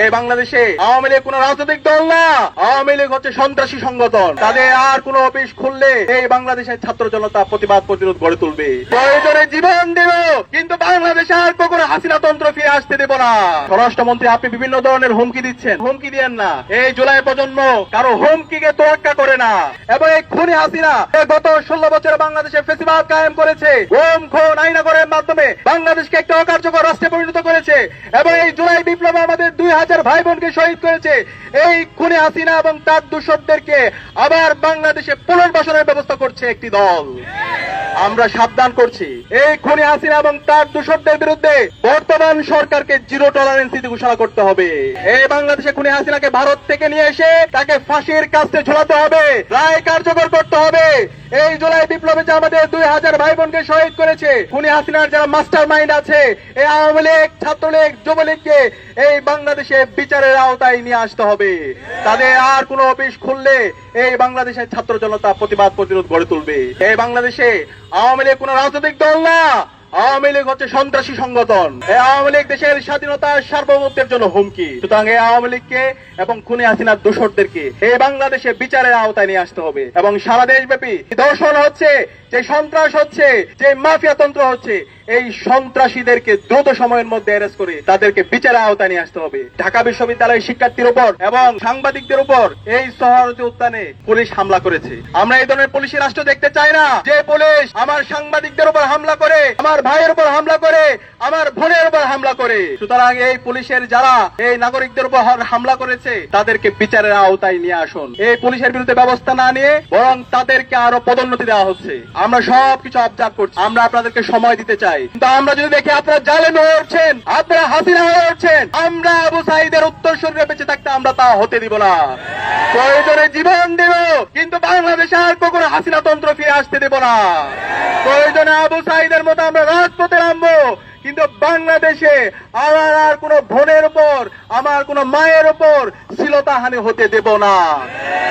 এই বাংলাদেশে আওয়ামী লীগ কোন রাজনৈতিক দল না, আওয়ামী লীগ হচ্ছে সন্ত্রাসী সংগঠন। তাদের আর কোন অফিস খুললে এই বাংলাদেশের ছাত্র জনতা প্রতিবাদ প্রতিরোধ গড়ে তুলবে। প্রয়োজনে জীবন দেব, কিন্তু বাংলাদেশে আর কখনো হাসিনা তন্ত্র ফিরে আসতে দেব না। স্বরাষ্ট্রমন্ত্রী, আপনি বিভিন্ন ধরনের হুমকি দিচ্ছেন, হুমকি দিয়েন না। এই জুলাই প্রজন্ম কারো হুমকিকে তোয়াক্কা করে না। এবং এই খুনি হাসিনা গত 16 বছরে বাংলাদেশে ফেসিবাদ কায়েম করেছে, গুম খুন আইনাগরের মাধ্যমে বাংলাদেশকে একটা অকার্যকর রাষ্ট্রে পরিণত করেছে। এবং এই জুলাই বিপ্লবে আমাদের 2000 ভাই বোনকে শহীদ করেছে। এই খুনি হাসিনা এবং তার দূষরদেরকে আবার বাংলাদেশে পুনর্বাসনের ব্যবস্থা করছে একটি দল। আমরা সাবধান করছি, এই খুনি হাসিনা এবং তার দূষরদের বিরুদ্ধে বর্তমান সরকারকে জিরো টলারেন্স নীতি ঘোষণা করতে হবে। এই বাংলাদেশে খুনি হাসিনাকে ভারত থেকে নিয়ে এসে তাকে ফাঁসির কাস্টে ঝোলাতে হবে, রায় কার্যকর করতে হবে। এই জুলাই বিপ্লবে যে আমাদের 2000 ভাই বোনকে শহীদ করেছে, খুনি হাসিনার যারা মাস্টার মাইন্ড আছে, এই আওয়ামী লীগ, ছাত্রলীগ, যুবলীগকে এই বাংলাদেশে বিচারের আওতায় নিয়ে আসতে হবে। তাদের আর কোন অফিস খুললে এই বাংলাদেশের ছাত্র জনতা প্রতিবাদ প্রতিরোধ গড়ে তুলবে। এই বাংলাদেশে আওয়ামী লীগ কোন রাজনৈতিক দল না, আওয়ামী লীগ হচ্ছে সন্ত্রাসী সংগঠন। এই আওয়ামী লীগ দেশের স্বাধীনতা সার্বভৌমত্বের জন্য হুমকি। সুতরাং এই আওয়ামী লীগকে এবং খুনি হাসিনার দোষরদেরকে এই বাংলাদেশে বিচারের আওতায় নিয়ে আসতে হবে। এবং সারা দেশব্যাপী ধর্ষণ হচ্ছে, যে সন্ত্রাস হচ্ছে, যে মাফিয়া তন্ত্র হচ্ছে, এই সন্ত্রাসীদেরকে দ্রুত সময়ের মধ্যে অ্যারেস্ট করে তাদেরকে বিচারের আওতায় নিয়ে আসতে হবে। ঢাকা বিশ্ববিদ্যালয়ের শিক্ষার্থীর উপর এবং সাংবাদিকদের উপর এই সোহরাওয়ার্দী উদ্যানে পুলিশ হামলা করেছে। আমরা এই ধরনের পুলিশি রাষ্ট্র দেখতে চাই না, যে পুলিশ আমার সাংবাদিকদের উপর হামলা করে, আমার ভাইয়ের উপর হামলা করে, আমার বোনের উপর হামলা করে। সুতরাং এই পুলিশের যারা এই নাগরিকদের উপর হামলা করেছে তাদেরকে বিচারের আওতায় নিয়ে আসুন। এই পুলিশের বিরুদ্ধে ব্যবস্থা না নিয়ে বরং তাদেরকে আরো পদোন্নতি দেওয়া হচ্ছে। আমরা সবকিছু অবজার্ভ করছি, আমরা আপনাদেরকে সময় দিতে চাই। কিন্তু আমরা যদি দেখি আপনারা জালেম হয়ে উঠছেন, আপনারা হাসিনা হয়ে উঠছেন, আমরা আবু সাঈদের উত্তরসূরিরা বেঁচে থাকতে আমরা তা হতে দিব না। প্রয়োজনে জীবন দেব, কিন্তু বাংলাদেশে আর কখনো হাসিনা তন্ত্র ফিরে আসতে দেব না। প্রয়োজনে আবু সাঈদের মতো আমরা রাজপথে নামবো, কিন্তু বাংলাদেশে আমার আর কোন বোনের উপর, আমার কোন মায়ের উপর শ্লীলতাহানি হতে দেব না।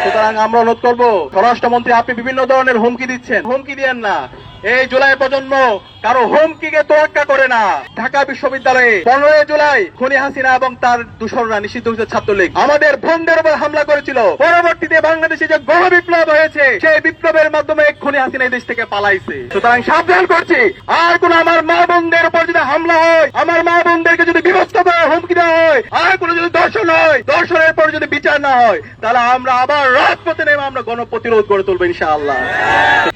সুতরাং আমরা অনুরোধ করবো, স্বরাষ্ট্রমন্ত্রী, আপনি বিভিন্ন ধরনের হুমকি দিচ্ছেন, হুমকি দিয়েন না। এই জুলাই প্রজন্ম কারো হুমকিকে তোয়াক্কা করে না। ঢাকা বিশ্ববিদ্যালয়ে 15 জুলাই খুনি হাসিনা এবং তার দূষররা, নিষিদ্ধ ছাত্রলীগ আমাদের বোনদের উপর হামলা করেছিল। পরবর্তীতে বাংলাদেশে যে গণ বিপ্লব হয়েছে, সেই বিপ্লবের মাধ্যমে খুনি হাসিনা এই দেশ থেকে পালাইছে। সুতরাং সাবধান করছি, আর কোন আমার মা বোনদের উপর যদি হামলা হয়, আমার মা বোনদেরকে যদি বিভক্ত করা হুমকি দেওয়া হয়, আর কোন যদি দর্শন হয়, দর্শনের পর যদি বিচার না হয়, তাহলে আমরা আবার রাজপথে নেমে আমরা গণপ্রতিরোধ করে তুলবো ইনশাআল্লাহ।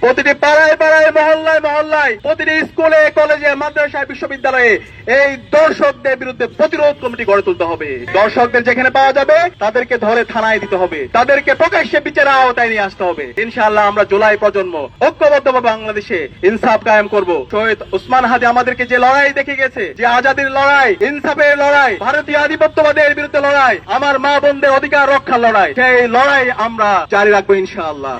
প্রতিটি পাড়ায় পাড়ায়, মহল্লায় মহল্লায়, প্রতিটি স্কুলে, কলেজে, মাদ্রাসায়, বিশ্ববিদ্যালয়ে এই দর্শকদের বিরুদ্ধে প্রতিরোধ কমিটি গড়ে তুলতে হবে। দর্শকদের যেখানে পাওয়া যাবে তাদেরকে ধরে থানায় দিতে হবে, তাদেরকে প্রকাশ্যে বিচারের আওতায় নিয়ে আসতে হবে। ইনশাআল্লাহ আমরা জুলাই প্রজন্ম ঐক্যবদ্ধভাবে বাংলাদেশে ইনসাফ কায়েম করব। শহীদ ওসমান হাদি আমাদেরকে যে লড়াই দেখে গেছে, যে আজাদির লড়াই, ইনসাফের লড়াই, ভারতীয় আধিপত্যবাদের বিরুদ্ধে লড়াই, আমার মা বোনদের অধিকার রক্ষার লড়াই, সেই লড়াই আমরা জারি রাখবো ইনশাআল্লাহ।